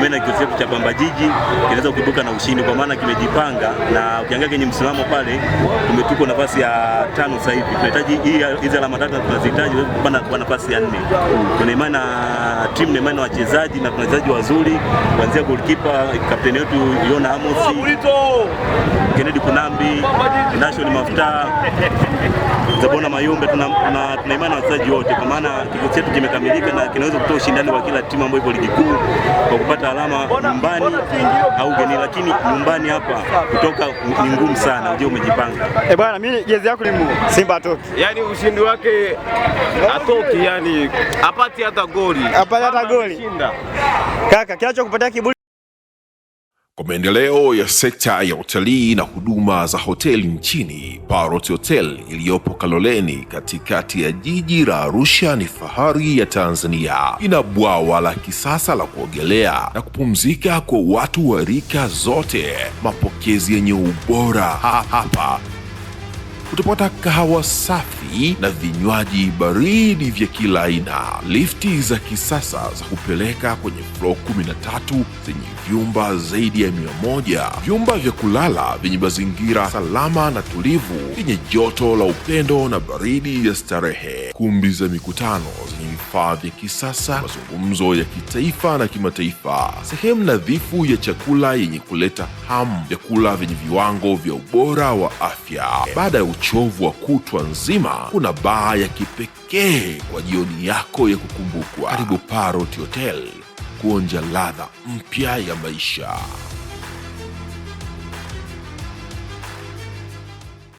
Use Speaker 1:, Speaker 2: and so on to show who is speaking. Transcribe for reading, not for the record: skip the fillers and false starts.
Speaker 1: imani kikosi chetu cha Pamba Jiji kinaweza kuibuka na ushindi, kwa maana kimejipanga, na ukiangalia kwenye msimamo pale tuko nafasi ya 5 sasa hivi. Tunahitaji hizi alama 3 tunazihitaji kupanda kwa nafasi ya 4. Tuna imani na timu, na imani na wachezaji, na wachezaji wazuri kuanzia goalkeeper kapteni wetu Yona Amos, Kennedy Kunambi, Nation Mafuta, Zabona Mayombe. Tuna imani na wachezaji wote, kwa maana kikosi chetu kimekamilika na kinaweza kutoa ushindani wa kila timu ambayo ipo ligi kuu kwa kupata alama nyumbani au geni, lakini nyumbani hapa kutoka ni ngumu sana. Uje umejipanga.
Speaker 2: Bwana, mimi jezi yako ni Simba atoki.
Speaker 3: Yaani ushindi wake atoki, yani apati hata goli.
Speaker 2: Apati hata goli. Kaka, kinachokupatia kiburi.
Speaker 4: Kwa maendeleo ya sekta ya utalii na huduma za hoteli nchini, Parrot Hotel iliyopo Kaloleni katikati ya jiji la Arusha ni fahari ya Tanzania. Ina bwawa la kisasa la kuogelea na kupumzika kwa watu wa rika zote, mapokezi yenye ubora. Hapa utapata kahawa safi na vinywaji baridi vya kila aina, lifti za kisasa za kupeleka kwenye floor 13 zenye vyumba zaidi ya 100, vyumba vya kulala vyenye mazingira salama na tulivu, vyenye joto la upendo na baridi ya starehe, kumbi za mikutano zenye vifaa vya kisasa, mazungumzo ya kitaifa na kimataifa, sehemu nadhifu ya chakula yenye kuleta hamu, vyakula vyenye viwango vya ubora wa afya. Baada ya uchovu wa kutwa nzima, kuna baa ya kipekee kwa jioni yako ya kukumbukwa. Karibu Parrot Hotel kuonja ladha mpya ya maisha.